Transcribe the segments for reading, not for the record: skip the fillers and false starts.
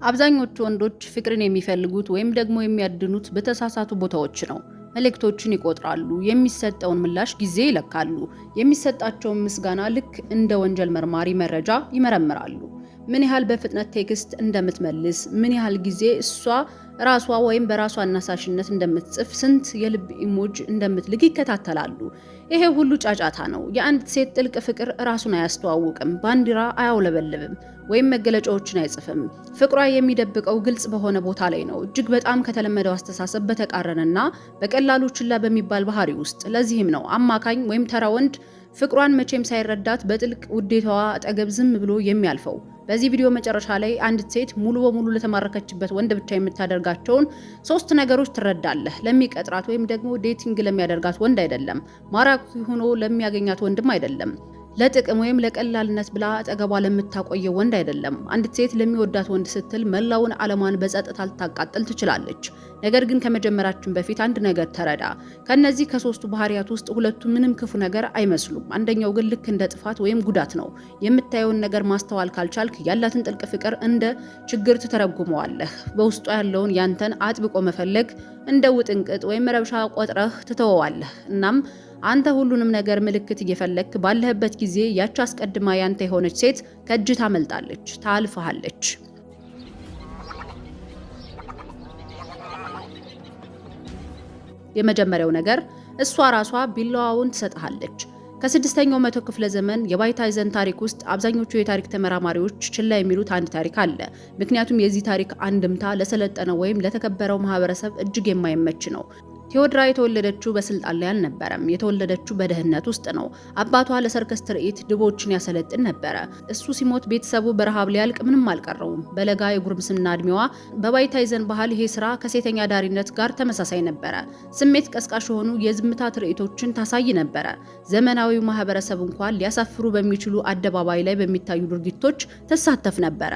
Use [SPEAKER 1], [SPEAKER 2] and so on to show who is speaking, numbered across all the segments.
[SPEAKER 1] አብዛኞቹ ወንዶች ፍቅርን የሚፈልጉት ወይም ደግሞ የሚያድኑት በተሳሳቱ ቦታዎች ነው። መልእክቶችን ይቆጥራሉ፣ የሚሰጠውን ምላሽ ጊዜ ይለካሉ፣ የሚሰጣቸውን ምስጋና ልክ እንደ ወንጀል መርማሪ መረጃ ይመረምራሉ። ምን ያህል በፍጥነት ቴክስት እንደምትመልስ፣ ምን ያህል ጊዜ እሷ ራሷ ወይም በራሷ አነሳሽነት እንደምትጽፍ፣ ስንት የልብ ኢሞጅ እንደምትልክ ይከታተላሉ። ይሄ ሁሉ ጫጫታ ነው። የአንድ ሴት ጥልቅ ፍቅር ራሱን አያስተዋውቅም፣ ባንዲራ አያውለበልብም ወይም መገለጫዎችን አይጽፍም። ፍቅሯ የሚደብቀው ግልጽ በሆነ ቦታ ላይ ነው፣ እጅግ በጣም ከተለመደው አስተሳሰብ በተቃረነና በቀላሉ ችላ በሚባል ባህሪ ውስጥ። ለዚህም ነው አማካኝ ወይም ተራ ወንድ ፍቅሯን መቼም ሳይረዳት በጥልቅ ውዴታዋ አጠገብ ዝም ብሎ የሚያልፈው። በዚህ ቪዲዮ መጨረሻ ላይ አንዲት ሴት ሙሉ በሙሉ ለተማረከችበት ወንድ ብቻ የምታደርጋቸውን 3 ነገሮች ትረዳለህ። ለሚቀጥራት ወይም ደግሞ ዴቲንግ ለሚያደርጋት ወንድ አይደለም፣ ማራኪ ሆኖ ለሚያገኛት ወንድም አይደለም፣ ለጥቅም ወይም ለቀላልነት ብላ አጠገቧ ለምታቆየው ወንድ አይደለም። አንዲት ሴት ለሚወዳት ወንድ ስትል መላውን ዓለሟን በጸጥታ ልታቃጥል ትችላለች። ነገር ግን ከመጀመራችን በፊት አንድ ነገር ተረዳ። ከነዚህ ከ3ቱ ባህሪያት ውስጥ 2ቱ ምንም ክፉ ነገር አይመስሉም። አንደኛው ግን ልክ እንደ ጥፋት ወይም ጉዳት ነው። የምታየውን ነገር ማስተዋል ካልቻልክ ያላትን ጥልቅ ፍቅር እንደ ችግር ትተረጉመዋለህ። በውስጡ ያለውን ያንተን አጥብቆ መፈለግ እንደ ውጥንቅጥ ወይም ረብሻ ቆጥረህ ትተወዋለህ። እናም አንተ ሁሉንም ነገር ምልክት እየፈለክ ባለህበት ጊዜ ያቺ አስቀድማ ያንተ የሆነች ሴት ከእጅ ታመልጣለች፣ ታልፈሃለች። የመጀመሪያው ነገር እሷ ራሷ ቢላዋውን ትሰጥሃለች። ከ6ኛው መቶ ክፍለ ዘመን የባይታይዘን ታሪክ ውስጥ አብዛኞቹ የታሪክ ተመራማሪዎች ችላ የሚሉት አንድ ታሪክ አለ። ምክንያቱም የዚህ ታሪክ አንድምታ ለሰለጠነው ወይም ለተከበረው ማህበረሰብ እጅግ የማይመች ነው። ቴዎድራ የተወለደችው በስልጣን ላይ አልነበረም። የተወለደችው በድህነት ውስጥ ነው። አባቷ ለሰርከስ ትርኢት ድቦችን ያሰለጥን ነበረ። እሱ ሲሞት ቤተሰቡ በረሃብ ሊያልቅ ምንም አልቀረውም። በለጋ የጉርምስና እድሜዋ በባይታይዘን ባህል ይሄ ስራ ከሴተኛ ዳሪነት ጋር ተመሳሳይ ነበረ። ስሜት ቀስቃሽ የሆኑ የዝምታ ትርኢቶችን ታሳይ ነበረ። ዘመናዊው ማህበረሰብ እንኳን ሊያሳፍሩ በሚችሉ አደባባይ ላይ በሚታዩ ድርጊቶች ትሳተፍ ነበረ።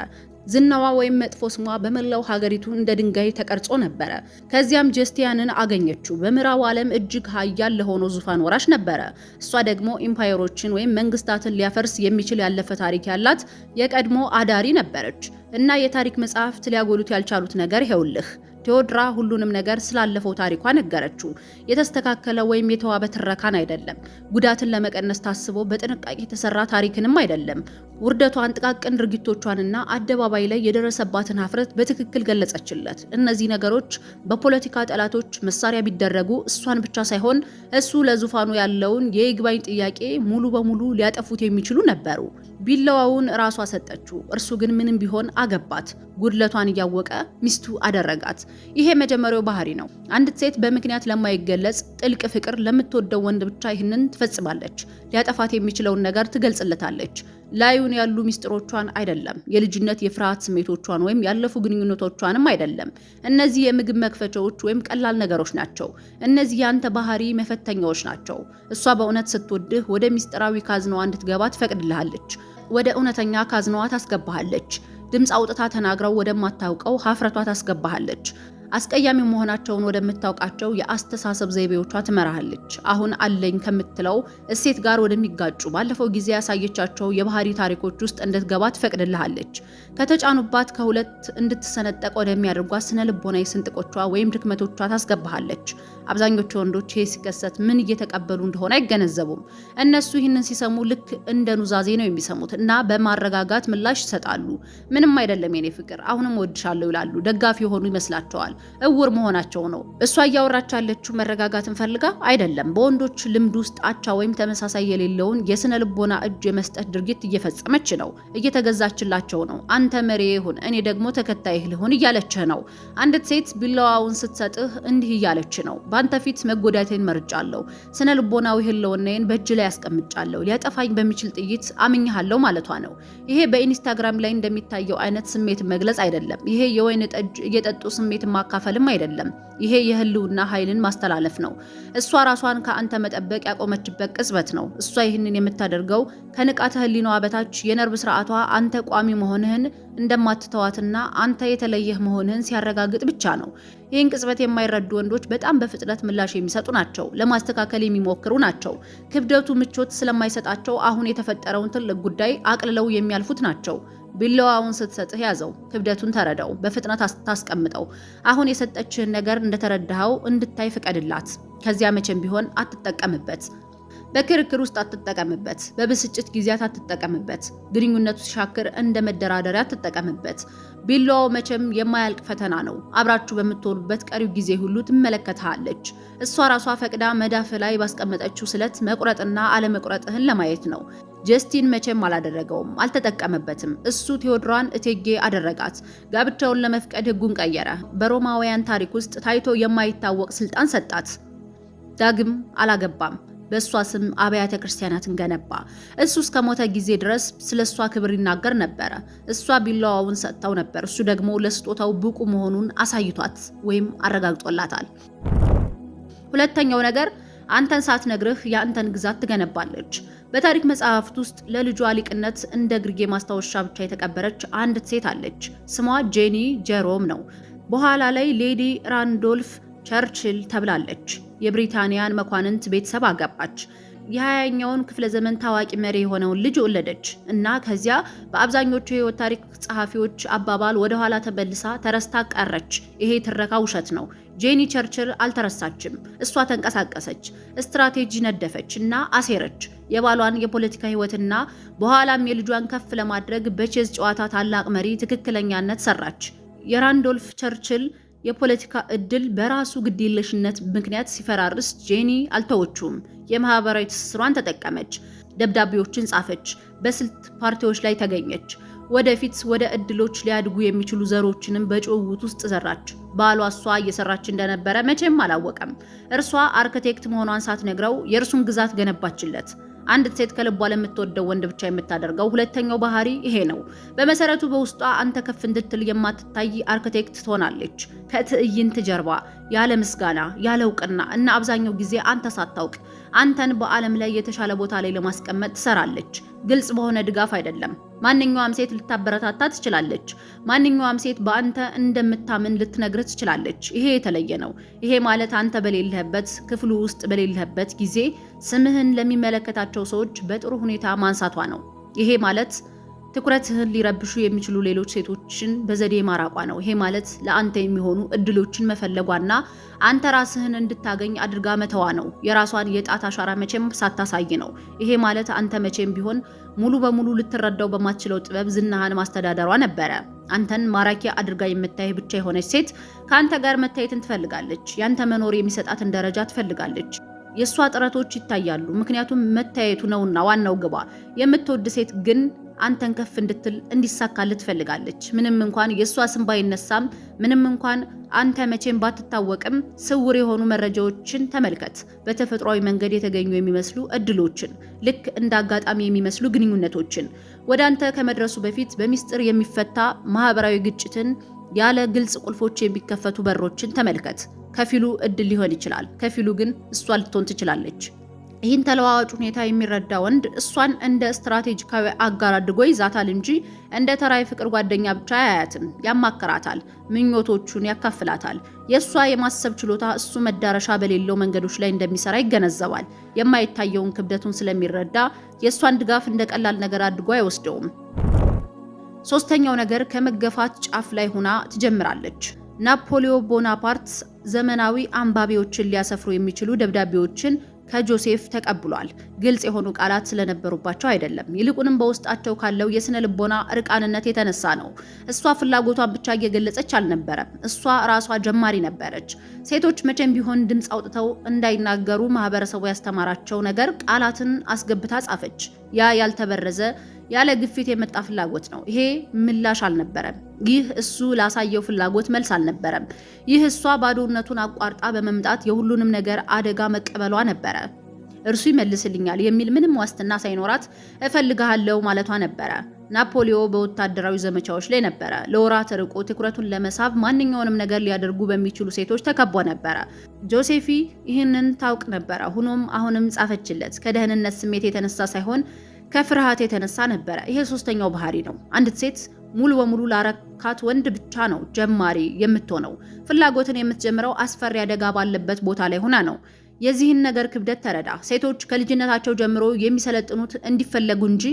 [SPEAKER 1] ዝናዋ ወይም መጥፎ ስሟ በመላው ሀገሪቱ እንደ ድንጋይ ተቀርጾ ነበረ። ከዚያም ጀስቲያንን አገኘችው። በምዕራቡ ዓለም እጅግ ኃያል ለሆነው ዙፋን ወራሽ ነበረ። እሷ ደግሞ ኢምፓየሮችን ወይም መንግስታትን ሊያፈርስ የሚችል ያለፈ ታሪክ ያላት የቀድሞ አዳሪ ነበረች። እና የታሪክ መጽሐፍት ሊያጎሉት ያልቻሉት ነገር ይኸውልህ። ቴዎድራ ሁሉንም ነገር ስላለፈው ታሪኳ ነገረችው። የተስተካከለ ወይም የተዋበ ትረካን አይደለም። ጉዳትን ለመቀነስ ታስቦ በጥንቃቄ የተሰራ ታሪክንም አይደለም። ውርደቷን፣ ጥቃቅን ድርጊቶቿንና አደባባይ ላይ የደረሰባትን ሀፍረት በትክክል ገለጸችለት። እነዚህ ነገሮች በፖለቲካ ጠላቶች መሳሪያ ቢደረጉ እሷን ብቻ ሳይሆን እሱ ለዙፋኑ ያለውን የይግባኝ ጥያቄ ሙሉ በሙሉ ሊያጠፉት የሚችሉ ነበሩ። ቢላዋውን ራሷ ሰጠችው። እርሱ ግን ምንም ቢሆን አገባት። ጉድለቷን እያወቀ ሚስቱ አደረጋት። ይሄ መጀመሪያው ባህሪ ነው። አንዲት ሴት በምክንያት ለማይገለጽ ጥልቅ ፍቅር ለምትወደው ወንድ ብቻ ይህንን ትፈጽማለች። ሊያጠፋት የሚችለውን ነገር ትገልጽለታለች። ላዩን ያሉ ሚስጥሮቿን አይደለም፣ የልጅነት የፍርሃት ስሜቶቿን ወይም ያለፉ ግንኙነቶቿንም አይደለም። እነዚህ የምግብ መክፈቻዎች ወይም ቀላል ነገሮች ናቸው። እነዚህ ያንተ ባህሪ መፈተኛዎች ናቸው። እሷ በእውነት ስትወድህ ወደ ሚስጥራዊ ካዝናዋ እንድትገባ ትፈቅድልሃለች። ወደ እውነተኛ ካዝናዋ ታስገባሃለች። ድምፅ አውጥታ ተናግረው ወደማታውቀው ሀፍረቷ ታስገባሃለች። አስቀያሚ መሆናቸውን ወደምታውቃቸው የአስተሳሰብ ዘይቤዎቿ ትመራሃለች። አሁን አለኝ ከምትለው እሴት ጋር ወደሚጋጩ ባለፈው ጊዜ ያሳየቻቸው የባህሪ ታሪኮች ውስጥ እንድትገባ ትፈቅድልሃለች። ከተጫኑባት ከሁለት እንድትሰነጠቅ ወደሚያደርጓት ስነ ልቦናዊ ስንጥቆቿ ወይም ድክመቶቿ ታስገባሃለች። አብዛኞቹ ወንዶች ይሄ ሲከሰት ምን እየተቀበሉ እንደሆነ አይገነዘቡም። እነሱ ይህንን ሲሰሙ ልክ እንደ ኑዛዜ ነው የሚሰሙት እና በማረጋጋት ምላሽ ይሰጣሉ። ምንም አይደለም የኔ ፍቅር፣ አሁንም ወድሻለሁ ይላሉ። ደጋፊ የሆኑ ይመስላቸዋል። እውር መሆናቸው ነው። እሷ እያወራች ያለችው መረጋጋትን ፈልጋ አይደለም። በወንዶች ልምድ ውስጥ አቻ ወይም ተመሳሳይ የሌለውን የስነ ልቦና እጅ የመስጠት ድርጊት እየፈጸመች ነው። እየተገዛችላቸው ነው። አንተ መሪ ይሁን፣ እኔ ደግሞ ተከታይህ ልሁን እያለችህ ነው። አንዲት ሴት ቢላዋውን ስትሰጥህ እንዲህ እያለች ነው። በአንተ ፊት መጎዳቴን መርጫለሁ። ስነ ልቦናዊ ህልውናዬን በእጅ ላይ ያስቀምጫለሁ። ሊያጠፋኝ በሚችል ጥይት አምኜሃለሁ ማለቷ ነው። ይሄ በኢንስታግራም ላይ እንደሚታየው አይነት ስሜት መግለጽ አይደለም። ይሄ የወይን ጠጅ እየጠጡ ስሜት ማካፈልም አይደለም። ይሄ የህልውና ኃይልን ማስተላለፍ ነው። እሷ ራሷን ከአንተ መጠበቅ ያቆመችበት ቅጽበት ነው። እሷ ይህንን የምታደርገው ከንቃተ ህሊናዋ በታች የነርቭ ስርዓቷ አንተ ቋሚ መሆንህን እንደማትተዋትና አንተ የተለየህ መሆንህን ሲያረጋግጥ ብቻ ነው። ይህን ቅጽበት የማይረዱ ወንዶች በጣም በፍጥነት ምላሽ የሚሰጡ ናቸው። ለማስተካከል የሚሞክሩ ናቸው። ክብደቱ ምቾት ስለማይሰጣቸው አሁን የተፈጠረውን ትልቅ ጉዳይ አቅልለው የሚያልፉት ናቸው። ቢላዋውን ስትሰጥህ ያዘው፣ ክብደቱን ተረዳው፣ በፍጥነት ታስቀምጠው። አሁን የሰጠችህን ነገር እንደተረዳኸው እንድታይ ፍቀድላት። ከዚያ መቼም ቢሆን አትጠቀምበት። በክርክር ውስጥ አትጠቀምበት። በብስጭት ጊዜያት አትጠቀምበት። ግንኙነቱ ሲሻክር እንደ መደራደሪያ አትጠቀምበት። ቢላዋው መቼም የማያልቅ ፈተና ነው። አብራችሁ በምትሆኑበት ቀሪው ጊዜ ሁሉ ትመለከታለች። እሷ ራሷ ፈቅዳ መዳፍ ላይ ባስቀመጠችው ስለት መቁረጥና አለመቁረጥህን ለማየት ነው። ጀስቲን መቼም አላደረገውም፣ አልተጠቀመበትም። እሱ ቴዎድራን እቴጌ አደረጋት። ጋብቻውን ለመፍቀድ ሕጉን ቀየረ። በሮማውያን ታሪክ ውስጥ ታይቶ የማይታወቅ ስልጣን ሰጣት። ዳግም አላገባም። በእሷ ስም አብያተ ክርስቲያናትን ገነባ። እሱ እስከ ሞተ ጊዜ ድረስ ስለ እሷ ክብር ይናገር ነበረ። እሷ ቢላዋውን ሰጥታው ነበር። እሱ ደግሞ ለስጦታው ብቁ መሆኑን አሳይቷት ወይም አረጋግጦላታል። ሁለተኛው ነገር አንተን ሳትነግርህ የአንተን ግዛት ትገነባለች። በታሪክ መጽሐፍት ውስጥ ለልጇ ሊቅነት እንደ ግርጌ ማስታወሻ ብቻ የተቀበረች አንዲት ሴት አለች። ስሟ ጄኒ ጀሮም ነው። በኋላ ላይ ሌዲ ራንዶልፍ ቸርችል ተብላለች። የብሪታንያን መኳንንት ቤተሰብ አገባች። የ20ኛውን ክፍለ ዘመን ታዋቂ መሪ የሆነውን ልጅ ወለደች እና ከዚያ በአብዛኞቹ የህይወት ታሪክ ጸሐፊዎች አባባል ወደ ኋላ ተመልሳ ተረስታ ቀረች። ይሄ ትረካ ውሸት ነው። ጄኒ ቸርችል አልተረሳችም። እሷ ተንቀሳቀሰች፣ ስትራቴጂ ነደፈች እና አሴረች። የባሏን የፖለቲካ ህይወትና በኋላም የልጇን ከፍ ለማድረግ በቼዝ ጨዋታ ታላቅ መሪ ትክክለኛነት ሰራች። የራንዶልፍ ቸርችል የፖለቲካ እድል በራሱ ግዴለሽነት ምክንያት ሲፈራርስ ጄኒ አልተወችውም። የማህበራዊ ትስስሯን ተጠቀመች። ደብዳቤዎችን ጻፈች። በስልት ፓርቲዎች ላይ ተገኘች። ወደፊት ወደ እድሎች ሊያድጉ የሚችሉ ዘሮችንም በጭውውት ውስጥ ዘራች። ባሏ እሷ እየሰራች እንደነበረ መቼም አላወቀም። እርሷ አርክቴክት መሆኗን ሳትነግረው የእርሱን ግዛት ገነባችለት። አንድ ሴት ከልቧ ለምትወደው ወንድ ብቻ የምታደርገው ሁለተኛው ባህሪ ይሄ ነው። በመሰረቱ በውስጧ አንተ ከፍ እንድትል የማትታይ አርክቴክት ትሆናለች። ከትዕይንት ጀርባ ያለ ምስጋና፣ ያለ እውቅና እና አብዛኛው ጊዜ አንተ ሳታውቅ አንተን በዓለም ላይ የተሻለ ቦታ ላይ ለማስቀመጥ ትሰራለች። ግልጽ በሆነ ድጋፍ አይደለም። ማንኛውም ሴት ልታበረታታ ትችላለች። ማንኛውም ሴት በአንተ እንደምታምን ልትነግር ትችላለች። ይሄ የተለየ ነው። ይሄ ማለት አንተ በሌለህበት፣ ክፍሉ ውስጥ በሌለህበት ጊዜ ስምህን ለሚመለከታቸው ሰዎች በጥሩ ሁኔታ ማንሳቷ ነው። ይሄ ማለት ትኩረትህን ሊረብሹ የሚችሉ ሌሎች ሴቶችን በዘዴ ማራቋ ነው። ይሄ ማለት ለአንተ የሚሆኑ እድሎችን መፈለጓና አንተ ራስህን እንድታገኝ አድርጋ መተዋ ነው። የራሷን የጣት አሻራ መቼም ሳታሳይ ነው። ይሄ ማለት አንተ መቼም ቢሆን ሙሉ በሙሉ ልትረዳው በማትችለው ጥበብ ዝናህን ማስተዳደሯ ነበረ። አንተን ማራኪ አድርጋ የምታይህ ብቻ የሆነች ሴት ከአንተ ጋር መታየትን ትፈልጋለች። ያንተ መኖር የሚሰጣትን ደረጃ ትፈልጋለች። የእሷ ጥረቶች ይታያሉ፣ ምክንያቱም መታየቱ ነውና ዋናው ግባ። የምትወድ ሴት ግን አንተን ከፍ እንድትል እንዲሳካልህ ትፈልጋለች። ምንም እንኳን የእሷ ስም ባይነሳም፣ ምንም እንኳን አንተ መቼም ባትታወቅም፣ ስውር የሆኑ መረጃዎችን ተመልከት። በተፈጥሯዊ መንገድ የተገኙ የሚመስሉ እድሎችን፣ ልክ እንደ አጋጣሚ የሚመስሉ ግንኙነቶችን፣ ወደ አንተ ከመድረሱ በፊት በሚስጥር የሚፈታ ማህበራዊ ግጭትን፣ ያለ ግልጽ ቁልፎች የሚከፈቱ በሮችን ተመልከት። ከፊሉ እድል ሊሆን ይችላል፣ ከፊሉ ግን እሷ ልትሆን ትችላለች። ይህን ተለዋዋጭ ሁኔታ የሚረዳ ወንድ እሷን እንደ ስትራቴጂካዊ አጋር አድርጎ ይዛታል እንጂ እንደ ተራ የፍቅር ጓደኛ ብቻ አያያትም። ያማከራታል፣ ምኞቶቹን ያካፍላታል። የእሷ የማሰብ ችሎታ እሱ መዳረሻ በሌለው መንገዶች ላይ እንደሚሰራ ይገነዘባል። የማይታየውን ክብደቱን ስለሚረዳ የእሷን ድጋፍ እንደ ቀላል ነገር አድርጎ አይወስደውም። ሶስተኛው ነገር ከመገፋት ጫፍ ላይ ሆና ትጀምራለች። ናፖሊዮን ቦናፓርት ዘመናዊ አንባቢዎችን ሊያሰፍሩ የሚችሉ ደብዳቤዎችን ከጆሴፍ ተቀብሏል። ግልጽ የሆኑ ቃላት ስለነበሩባቸው አይደለም፣ ይልቁንም በውስጣቸው ካለው የስነ ልቦና እርቃንነት የተነሳ ነው። እሷ ፍላጎቷን ብቻ እየገለጸች አልነበረም፣ እሷ ራሷ ጀማሪ ነበረች። ሴቶች መቼም ቢሆን ድምፅ አውጥተው እንዳይናገሩ ማህበረሰቡ ያስተማራቸው ነገር ቃላትን አስገብታ ጻፈች። ያ ያልተበረዘ ያለ ግፊት የመጣ ፍላጎት ነው። ይሄ ምላሽ አልነበረም። ይህ እሱ ላሳየው ፍላጎት መልስ አልነበረም። ይህ እሷ ባዶነቱን አቋርጣ በመምጣት የሁሉንም ነገር አደጋ መቀበሏ ነበረ። እርሱ ይመልስልኛል የሚል ምንም ዋስትና ሳይኖራት እፈልግሃለሁ ማለቷ ነበረ። ናፖሊዮን በወታደራዊ ዘመቻዎች ላይ ነበረ። ለወራት ርቆ ትኩረቱን ለመሳብ ማንኛውንም ነገር ሊያደርጉ በሚችሉ ሴቶች ተከቦ ነበረ። ጆሴፊ ይህንን ታውቅ ነበረ። ሆኖም አሁንም ጻፈችለት። ከደህንነት ስሜት የተነሳ ሳይሆን ከፍርሃት የተነሳ ነበረ። ይሄ ሶስተኛው ባህሪ ነው። አንዲት ሴት ሙሉ በሙሉ ላረካት ወንድ ብቻ ነው ጀማሪ የምትሆነው። ፍላጎትን የምትጀምረው አስፈሪ አደጋ ባለበት ቦታ ላይ ሆና ነው። የዚህን ነገር ክብደት ተረዳ። ሴቶች ከልጅነታቸው ጀምሮ የሚሰለጥኑት እንዲፈለጉ እንጂ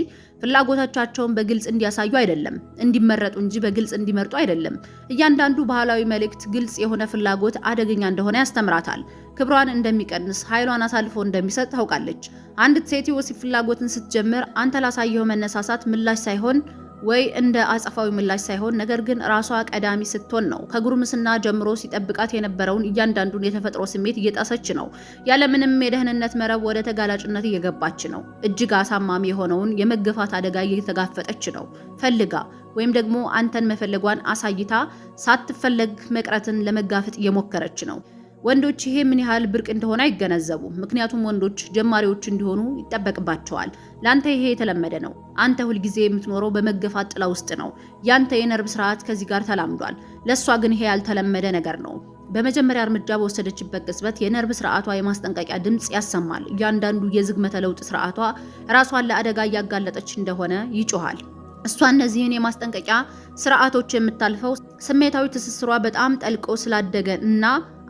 [SPEAKER 1] ፍላጎቶቻቸውን በግልጽ እንዲያሳዩ አይደለም፣ እንዲመረጡ እንጂ በግልጽ እንዲመርጡ አይደለም። እያንዳንዱ ባህላዊ መልእክት ግልጽ የሆነ ፍላጎት አደገኛ እንደሆነ ያስተምራታል። ክብሯን እንደሚቀንስ፣ ኃይሏን አሳልፎ እንደሚሰጥ ታውቃለች። አንዲት ሴት የወሲብ ፍላጎትን ስትጀምር አንተ ላሳየው መነሳሳት ምላሽ ሳይሆን ወይ እንደ አጸፋዊ ምላሽ ሳይሆን ነገር ግን ራሷ ቀዳሚ ስትሆን ነው። ከጉርምስና ጀምሮ ሲጠብቃት የነበረውን እያንዳንዱን የተፈጥሮ ስሜት እየጣሰች ነው። ያለምንም የደህንነት መረብ ወደ ተጋላጭነት እየገባች ነው። እጅግ አሳማሚ የሆነውን የመገፋት አደጋ እየተጋፈጠች ነው። ፈልጋ ወይም ደግሞ አንተን መፈለጓን አሳይታ ሳትፈለግ መቅረትን ለመጋፈጥ እየሞከረች ነው። ወንዶች ይሄ ምን ያህል ብርቅ እንደሆነ አይገነዘቡም። ምክንያቱም ወንዶች ጀማሪዎች እንዲሆኑ ይጠበቅባቸዋል። ላንተ ይሄ የተለመደ ነው። አንተ ሁልጊዜ የምትኖረው በመገፋት ጥላ ውስጥ ነው። ያንተ የነርቭ ስርዓት ከዚህ ጋር ተላምዷል። ለሷ ግን ይሄ ያልተለመደ ነገር ነው። በመጀመሪያ እርምጃ በወሰደችበት ቅጽበት የነርቭ ስርዓቷ የማስጠንቀቂያ ድምጽ ያሰማል። እያንዳንዱ የዝግመተ ለውጥ ስርዓቷ ራሷን ለአደጋ እያጋለጠች እንደሆነ ይጮሃል። እሷ እነዚህን የማስጠንቀቂያ ስርዓቶች የምታልፈው ስሜታዊ ትስስሯ በጣም ጠልቆ ስላደገ እና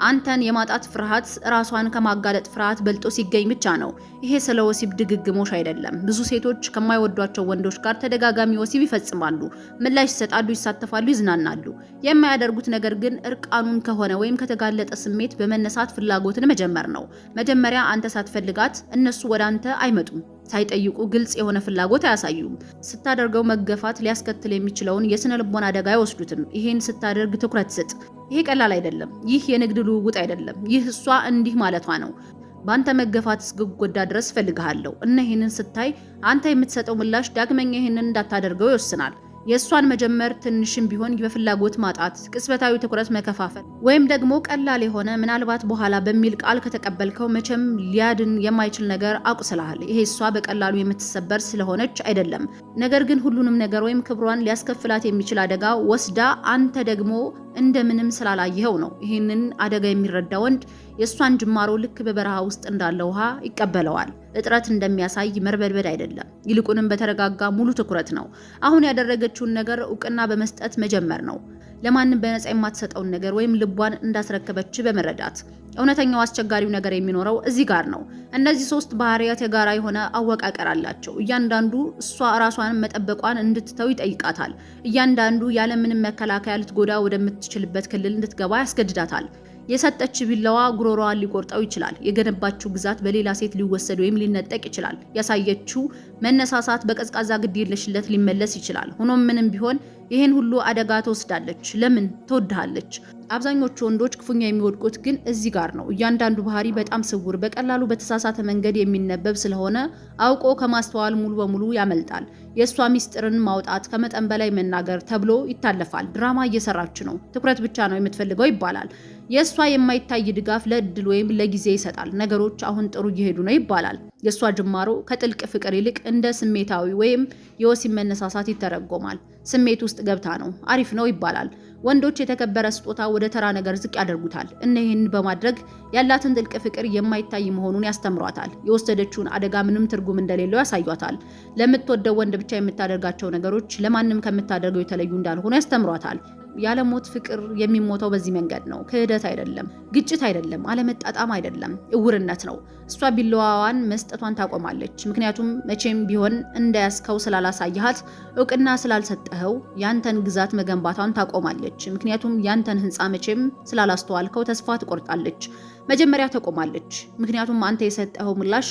[SPEAKER 1] አንተን የማጣት ፍርሃት ራሷን ከማጋለጥ ፍርሃት በልጦ ሲገኝ ብቻ ነው። ይሄ ስለ ወሲብ ድግግሞሽ አይደለም። ብዙ ሴቶች ከማይወዷቸው ወንዶች ጋር ተደጋጋሚ ወሲብ ይፈጽማሉ፣ ምላሽ ይሰጣሉ፣ ይሳተፋሉ፣ ይዝናናሉ። የማያደርጉት ነገር ግን እርቃኑን ከሆነ ወይም ከተጋለጠ ስሜት በመነሳት ፍላጎትን መጀመር ነው። መጀመሪያ አንተ ሳትፈልጋት እነሱ ወደ አንተ አይመጡም። ሳይጠይቁ ግልጽ የሆነ ፍላጎት አያሳዩም። ስታደርገው መገፋት ሊያስከትል የሚችለውን የስነ ልቦና አደጋ አይወስዱትም። ይሄን ስታደርግ ትኩረት ስጥ። ይሄ ቀላል አይደለም። ይህ የንግድ ልውውጥ አይደለም። ይህ እሷ እንዲህ ማለቷ ነው። ባንተ መገፋት እስክጎዳ ድረስ ፈልግሃለሁ እና ይሄንን ስታይ አንተ የምትሰጠው ምላሽ ዳግመኛ ይሄንን እንዳታደርገው ይወስናል። የእሷን መጀመር ትንሽም ቢሆን በፍላጎት ማጣት፣ ቅጽበታዊ ትኩረት መከፋፈል ወይም ደግሞ ቀላል የሆነ ምናልባት በኋላ በሚል ቃል ከተቀበልከው መቼም ሊያድን የማይችል ነገር አቁስልሃል። ይሄ እሷ በቀላሉ የምትሰበር ስለሆነች አይደለም፣ ነገር ግን ሁሉንም ነገር ወይም ክብሯን ሊያስከፍላት የሚችል አደጋ ወስዳ አንተ ደግሞ እንደምንም ስላላየኸው ነው። ይህንን አደጋ የሚረዳ ወንድ የእሷን ጅማሮ ልክ በበረሃ ውስጥ እንዳለ ውሃ ይቀበለዋል። እጥረት እንደሚያሳይ መርበድበድ አይደለም፣ ይልቁንም በተረጋጋ ሙሉ ትኩረት ነው። አሁን ያደረገችውን ነገር እውቅና በመስጠት መጀመር ነው። ለማንም በነፃ የማትሰጠውን ነገር ወይም ልቧን እንዳስረከበች በመረዳት እውነተኛው አስቸጋሪው ነገር የሚኖረው እዚህ ጋር ነው። እነዚህ ሶስት ባህሪያት የጋራ የሆነ አወቃቀር አላቸው። እያንዳንዱ እሷ ራሷን መጠበቋን እንድትተው ይጠይቃታል። እያንዳንዱ ያለምንም መከላከያ ልትጎዳ ወደምትችልበት ክልል እንድትገባ ያስገድዳታል። የሰጠች ቢላዋ ጉሮሮዋን ሊቆርጠው ይችላል። የገነባችው ግዛት በሌላ ሴት ሊወሰድ ወይም ሊነጠቅ ይችላል። ያሳየችው መነሳሳት በቀዝቃዛ ግዴለሽነት ሊመለስ ይችላል። ሆኖም ምንም ቢሆን ይሄን ሁሉ አደጋ ትወስዳለች። ለምን? ትወድሃለች። አብዛኞቹ ወንዶች ክፉኛ የሚወድቁት ግን እዚህ ጋር ነው። እያንዳንዱ ባህሪ በጣም ስውር፣ በቀላሉ በተሳሳተ መንገድ የሚነበብ ስለሆነ አውቆ ከማስተዋል ሙሉ በሙሉ ያመልጣል። የእሷ ሚስጥርን ማውጣት ከመጠን በላይ መናገር ተብሎ ይታለፋል። ድራማ እየሰራች ነው፣ ትኩረት ብቻ ነው የምትፈልገው ይባላል። የእሷ የማይታይ ድጋፍ ለእድል ወይም ለጊዜ ይሰጣል። ነገሮች አሁን ጥሩ እየሄዱ ነው ይባላል። የእሷ ጅማሮ ከጥልቅ ፍቅር ይልቅ እንደ ስሜታዊ ወይም የወሲብ መነሳሳት ይተረጎማል። ስሜት ውስጥ ገብታ ነው፣ አሪፍ ነው ይባላል። ወንዶች የተከበረ ስጦታ ወደ ተራ ነገር ዝቅ ያደርጉታል። ይህን በማድረግ ያላትን ጥልቅ ፍቅር የማይታይ መሆኑን ያስተምሯታል። የወሰደችውን አደጋ ምንም ትርጉም እንደሌለው ያሳዩታል። ለምትወደው ወንድ ብቻ የምታደርጋቸው ነገሮች ለማንም ከምታደርገው የተለዩ እንዳልሆኑ ያስተምሯታል። ያለሞት ፍቅር የሚሞተው በዚህ መንገድ ነው። ክህደት አይደለም፣ ግጭት አይደለም፣ አለመጣጣም አይደለም፣ እውርነት ነው። እሷ ቢላዋዋን መስጠቷን ታቆማለች። ምክንያቱም መቼም ቢሆን እንዳያስከው ስላላሳየሃት፣ እውቅና ስላልሰጠኸው ያንተን ግዛት መገንባቷን ታቆማለች። ምክንያቱም ያንተን ሕንፃ መቼም ስላላስተዋልከው ተስፋ ትቆርጣለች። መጀመሪያ ተቆማለች። ምክንያቱም አንተ የሰጠኸው ምላሽ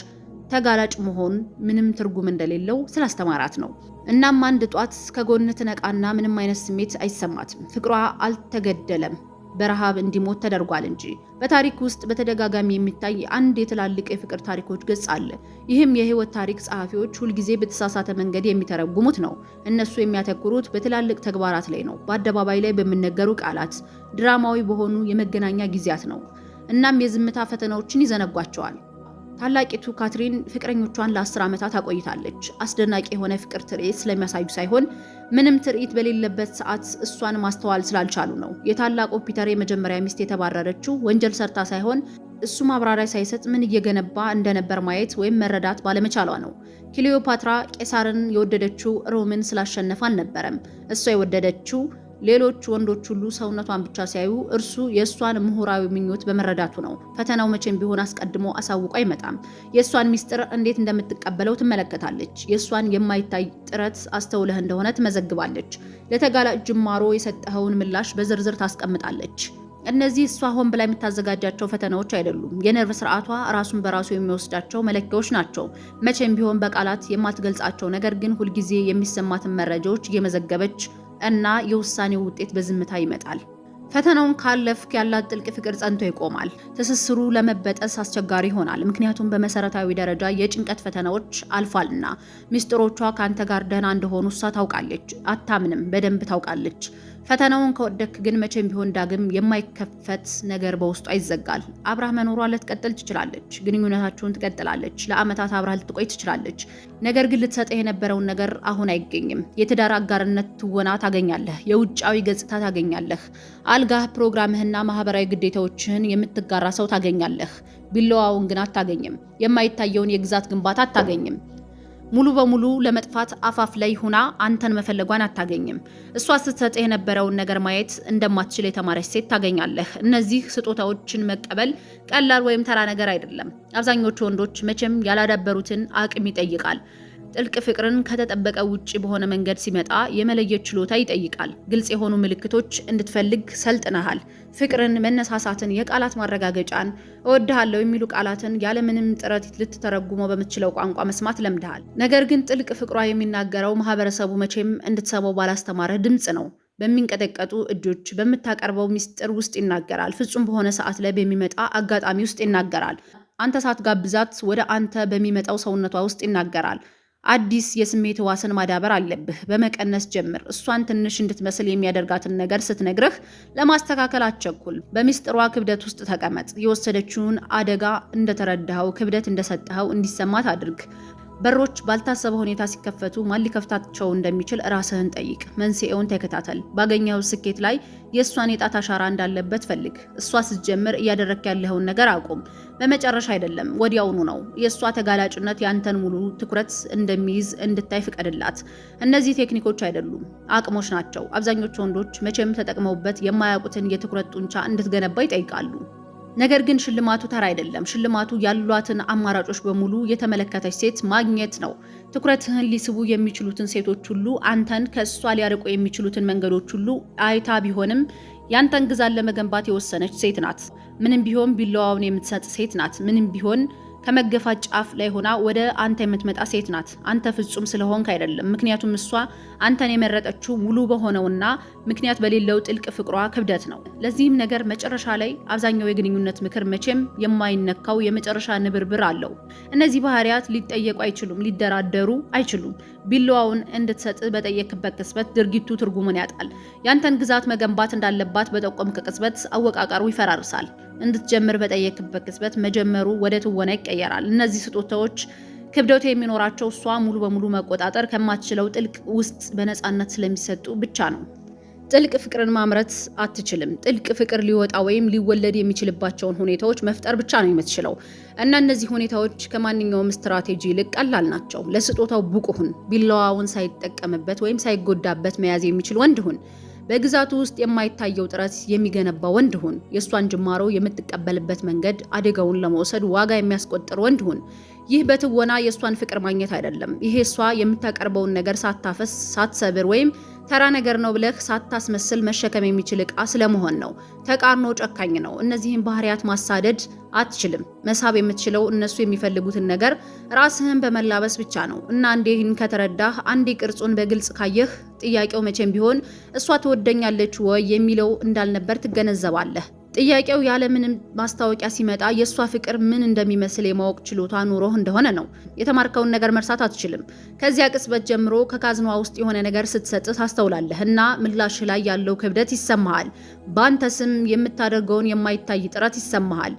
[SPEAKER 1] ተጋላጭ መሆን ምንም ትርጉም እንደሌለው ስላስተማራት ነው። እናም አንድ ጧት ከጎን ትነቃና ምንም አይነት ስሜት አይሰማትም። ፍቅሯ አልተገደለም፣ በረሃብ እንዲሞት ተደርጓል እንጂ። በታሪክ ውስጥ በተደጋጋሚ የሚታይ አንድ የትላልቅ የፍቅር ታሪኮች ገጽ አለ። ይህም የህይወት ታሪክ ጸሐፊዎች ሁልጊዜ በተሳሳተ መንገድ የሚተረጉሙት ነው። እነሱ የሚያተኩሩት በትላልቅ ተግባራት ላይ ነው፣ በአደባባይ ላይ በሚነገሩ ቃላት፣ ድራማዊ በሆኑ የመገናኛ ጊዜያት ነው። እናም የዝምታ ፈተናዎችን ይዘነጓቸዋል። ታላቂቱ ካትሪን ፍቅረኞቿን ለ10 ዓመታት አቆይታለች። አስደናቂ የሆነ ፍቅር ትርኢት ስለሚያሳዩ ሳይሆን ምንም ትርኢት በሌለበት ሰዓት እሷን ማስተዋል ስላልቻሉ ነው። የታላቁ ፒተር የመጀመሪያ ሚስት የተባረረችው ወንጀል ሰርታ ሳይሆን እሱ ማብራሪያ ሳይሰጥ ምን እየገነባ እንደነበር ማየት ወይም መረዳት ባለመቻሏ ነው። ክሊዮፓትራ ቄሳርን የወደደችው ሮምን ስላሸነፈ አልነበረም። እሷ የወደደችው ሌሎች ወንዶች ሁሉ ሰውነቷን ብቻ ሲያዩ እርሱ የእሷን ምሁራዊ ምኞት በመረዳቱ ነው። ፈተናው መቼም ቢሆን አስቀድሞ አሳውቆ አይመጣም። የእሷን ሚስጥር እንዴት እንደምትቀበለው ትመለከታለች። የእሷን የማይታይ ጥረት አስተውለህ እንደሆነ ትመዘግባለች። ለተጋላጭ ጅማሮ የሰጠኸውን ምላሽ በዝርዝር ታስቀምጣለች። እነዚህ እሷ ሆን ብላ የምታዘጋጃቸው ፈተናዎች አይደሉም። የነርቭ ስርዓቷ ራሱን በራሱ የሚወስዳቸው መለኪያዎች ናቸው። መቼም ቢሆን በቃላት የማትገልጻቸው ነገር ግን ሁልጊዜ የሚሰማትን መረጃዎች እየመዘገበች እና የውሳኔው ውጤት በዝምታ ይመጣል። ፈተናውን ካለፍክ ያላት ጥልቅ ፍቅር ጸንቶ ይቆማል። ትስስሩ ለመበጠስ አስቸጋሪ ይሆናል፣ ምክንያቱም በመሰረታዊ ደረጃ የጭንቀት ፈተናዎች አልፏልና። ሚስጥሮቿ ካንተ ጋር ደህና እንደሆኑ እሷ ታውቃለች፣ አታምንም፣ በደንብ ታውቃለች። ፈተናውን ከወደክ ግን መቼም ቢሆን ዳግም የማይከፈት ነገር በውስጧ ይዘጋል። አብራህ መኖሯ ልትቀጥል ትችላለች። ግንኙነታችሁን ትቀጥላለች። ለአመታት አብራህ ልትቆይ ትችላለች። ነገር ግን ልትሰጥህ የነበረውን ነገር አሁን አይገኝም። የትዳር አጋርነት ትወና ታገኛለህ። የውጫዊ ገጽታ ታገኛለህ። አልጋህ፣ ፕሮግራምህና ማህበራዊ ግዴታዎችህን የምትጋራ ሰው ታገኛለህ። ቢላዋውን ግን አታገኝም። የማይታየውን የግዛት ግንባታ አታገኝም። ሙሉ በሙሉ ለመጥፋት አፋፍ ላይ ሆና አንተን መፈለጓን አታገኝም። እሷ ስትሰጥ የነበረውን ነገር ማየት እንደማትችል የተማረች ሴት ታገኛለህ። እነዚህ ስጦታዎችን መቀበል ቀላል ወይም ተራ ነገር አይደለም። አብዛኞቹ ወንዶች መቼም ያላዳበሩትን አቅም ይጠይቃል። ጥልቅ ፍቅርን ከተጠበቀ ውጪ በሆነ መንገድ ሲመጣ የመለየት ችሎታ ይጠይቃል። ግልጽ የሆኑ ምልክቶች እንድትፈልግ ሰልጥነሃል። ፍቅርን፣ መነሳሳትን፣ የቃላት ማረጋገጫን፣ እወድሃለሁ የሚሉ ቃላትን ያለምንም ጥረት ልትተረጉመው በምትችለው ቋንቋ መስማት ለምደሃል። ነገር ግን ጥልቅ ፍቅሯ የሚናገረው ማህበረሰቡ መቼም እንድትሰማው ባላስተማረህ ድምጽ ነው። በሚንቀጠቀጡ እጆች፣ በምታቀርበው ሚስጥር ውስጥ ይናገራል። ፍጹም በሆነ ሰዓት ላይ በሚመጣ አጋጣሚ ውስጥ ይናገራል። አንተ ሳትጋብዛት ወደ አንተ በሚመጣው ሰውነቷ ውስጥ ይናገራል። አዲስ የስሜት ህዋስን ማዳበር አለብህ። በመቀነስ ጀምር። እሷን ትንሽ እንድትመስል የሚያደርጋትን ነገር ስትነግርህ ለማስተካከል አትቸኩል። በሚስጥሯ ክብደት ውስጥ ተቀመጥ። የወሰደችውን አደጋ እንደተረዳኸው፣ ክብደት እንደሰጠኸው እንዲሰማት አድርግ። በሮች ባልታሰበ ሁኔታ ሲከፈቱ ማን ሊከፍታቸው እንደሚችል ራስህን ጠይቅ። መንስኤውን ተከታተል። ባገኘው ስኬት ላይ የእሷን የጣት አሻራ እንዳለበት ፈልግ። እሷ ስትጀምር እያደረክ ያለኸውን ነገር አቁም። በመጨረሻ አይደለም፣ ወዲያውኑ ነው። የእሷ ተጋላጭነት ያንተን ሙሉ ትኩረት እንደሚይዝ እንድታይ ፍቀድላት። እነዚህ ቴክኒኮች አይደሉም፣ አቅሞች ናቸው። አብዛኞቹ ወንዶች መቼም ተጠቅመውበት የማያውቁትን የትኩረት ጡንቻ እንድትገነባ ይጠይቃሉ። ነገር ግን ሽልማቱ ተራ አይደለም። ሽልማቱ ያሏትን አማራጮች በሙሉ የተመለከተች ሴት ማግኘት ነው። ትኩረትህን ሊስቡ የሚችሉትን ሴቶች ሁሉ፣ አንተን ከእሷ ሊያርቁ የሚችሉትን መንገዶች ሁሉ አይታ ቢሆንም ያንተን ግዛን ለመገንባት የወሰነች ሴት ናት። ምንም ቢሆን ቢላዋውን የምትሰጥ ሴት ናት። ምንም ቢሆን ከመገፋት ጫፍ ላይ ሆና ወደ አንተ የምትመጣ ሴት ናት። አንተ ፍጹም ስለሆንክ አይደለም፣ ምክንያቱም እሷ አንተን የመረጠችው ሙሉ በሆነውና ምክንያት በሌለው ጥልቅ ፍቅሯ ክብደት ነው። ለዚህም ነገር መጨረሻ ላይ አብዛኛው የግንኙነት ምክር መቼም የማይነካው የመጨረሻ ንብርብር አለው። እነዚህ ባህሪያት ሊጠየቁ አይችሉም፣ ሊደራደሩ አይችሉም። ቢላዋውን እንድትሰጥ በጠየቅበት ቅጽበት ድርጊቱ ትርጉሙን ያጣል። ያንተን ግዛት መገንባት እንዳለባት በጠቆምክ ቅጽበት አወቃቀሩ ይፈራርሳል። እንድትጀምር በጠየቅበት ቅጽበት መጀመሩ ወደ ትወና ይቀየራል። እነዚህ ስጦታዎች ክብደቱ የሚኖራቸው እሷ ሙሉ በሙሉ መቆጣጠር ከማትችለው ጥልቅ ውስጥ በነፃነት ስለሚሰጡ ብቻ ነው። ጥልቅ ፍቅርን ማምረት አትችልም። ጥልቅ ፍቅር ሊወጣ ወይም ሊወለድ የሚችልባቸውን ሁኔታዎች መፍጠር ብቻ ነው የምትችለው እና እነዚህ ሁኔታዎች ከማንኛውም ስትራቴጂ ይልቅ ቀላል ናቸው። ለስጦታው ብቁ ሁን። ቢላዋውን ሳይጠቀምበት ወይም ሳይጎዳበት መያዝ የሚችል ወንድ ሁን። በግዛቱ ውስጥ የማይታየው ጥረት የሚገነባ ወንድ ሁን። የእሷን ጅማሮ የምትቀበልበት መንገድ አደጋውን ለመውሰድ ዋጋ የሚያስቆጥር ወንድ ሁን። ይህ በትወና የእሷን ፍቅር ማግኘት አይደለም። ይሄ እሷ የምታቀርበውን ነገር ሳታፈስ፣ ሳትሰብር ወይም ተራ ነገር ነው ብለህ ሳታስመስል መሸከም የሚችል ዕቃ ስለመሆን ነው። ተቃርኖ ጨካኝ ነው። እነዚህን ባህሪያት ማሳደድ አትችልም። መሳብ የምትችለው እነሱ የሚፈልጉትን ነገር ራስህን በመላበስ ብቻ ነው እና አንዴ ይህን ከተረዳህ፣ አንዴ ቅርጹን በግልጽ ካየህ፣ ጥያቄው መቼም ቢሆን እሷ ትወደኛለች ወይ የሚለው እንዳልነበር ትገነዘባለህ። ጥያቄው ያለምንም ማስታወቂያ ሲመጣ የእሷ ፍቅር ምን እንደሚመስል የማወቅ ችሎታ ኑሮህ እንደሆነ ነው። የተማርከውን ነገር መርሳት አትችልም። ከዚያ ቅጽበት ጀምሮ ከካዝኗ ውስጥ የሆነ ነገር ስትሰጥ ታስተውላለህ እና ምላሽ ላይ ያለው ክብደት ይሰማሃል። በአንተ ስም የምታደርገውን የማይታይ ጥረት ይሰማሃል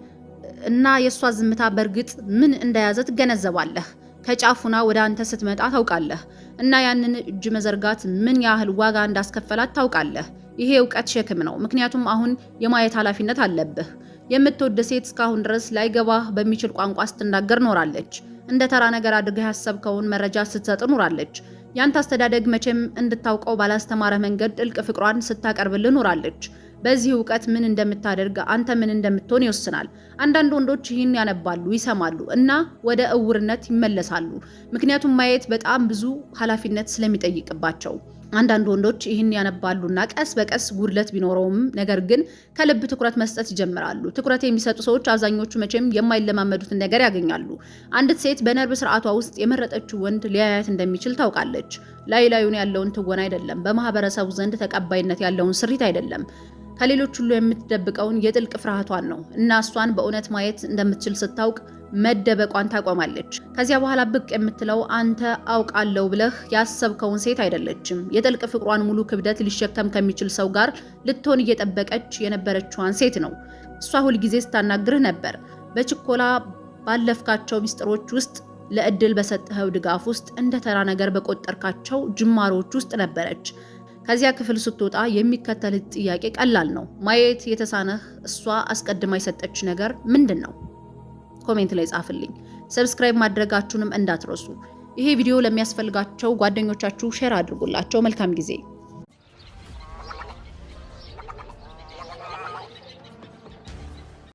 [SPEAKER 1] እና የእሷ ዝምታ በእርግጥ ምን እንደያዘ ትገነዘባለህ። ከጫፉና ወደ አንተ ስትመጣ ታውቃለህ እና ያንን እጅ መዘርጋት ምን ያህል ዋጋ እንዳስከፈላት ታውቃለህ። ይሄ እውቀት ሸክም ነው፣ ምክንያቱም አሁን የማየት ኃላፊነት አለብህ። የምትወድ ሴት እስካሁን ድረስ ላይገባህ በሚችል ቋንቋ ስትናገር ኖራለች። እንደ ተራ ነገር አድርገህ ያሰብከውን መረጃ ስትሰጥ ኖራለች። ያንተ አስተዳደግ መቼም እንድታውቀው ባላስተማረ መንገድ ጥልቅ ፍቅሯን ስታቀርብልህ ኖራለች። በዚህ ዕውቀት ምን እንደምታደርግ አንተ ምን እንደምትሆን ይወስናል። አንዳንድ ወንዶች ይህን ያነባሉ፣ ይሰማሉ እና ወደ እውርነት ይመለሳሉ። ምክንያቱም ማየት በጣም ብዙ ኃላፊነት ስለሚጠይቅባቸው። አንዳንድ ወንዶች ይህን ያነባሉና ቀስ በቀስ ጉድለት ቢኖረውም ነገር ግን ከልብ ትኩረት መስጠት ይጀምራሉ። ትኩረት የሚሰጡ ሰዎች አብዛኞቹ መቼም የማይለማመዱትን ነገር ያገኛሉ። አንዲት ሴት በነርቭ ስርዓቷ ውስጥ የመረጠችው ወንድ ሊያያት እንደሚችል ታውቃለች። ላዩን ያለውን ትወና አይደለም፣ በማህበረሰቡ ዘንድ ተቀባይነት ያለውን ስሪት አይደለም። ከሌሎች ሁሉ የምትደብቀውን የጥልቅ ፍርሃቷን ነው እና እሷን በእውነት ማየት እንደምትችል ስታውቅ መደበቋን ታቆማለች። ከዚያ በኋላ ብቅ የምትለው አንተ አውቃለሁ ብለህ ያሰብከውን ሴት አይደለችም። የጥልቅ ፍቅሯን ሙሉ ክብደት ሊሸከም ከሚችል ሰው ጋር ልትሆን እየጠበቀች የነበረችዋን ሴት ነው። እሷ ሁልጊዜ ስታናግርህ ነበር። በችኮላ ባለፍካቸው ሚስጥሮች ውስጥ፣ ለእድል በሰጠኸው ድጋፍ ውስጥ፣ እንደ ተራ ነገር በቆጠርካቸው ጅማሮች ውስጥ ነበረች። ከዚያ ክፍል ስትወጣ የሚከተልህ ጥያቄ ቀላል ነው። ማየት የተሳነህ እሷ አስቀድማ የሰጠች ነገር ምንድን ነው? ኮሜንት ላይ ጻፍልኝ። ሰብስክራይብ ማድረጋችሁንም እንዳትረሱ። ይሄ ቪዲዮ ለሚያስፈልጋቸው ጓደኞቻችሁ ሼር አድርጉላቸው። መልካም ጊዜ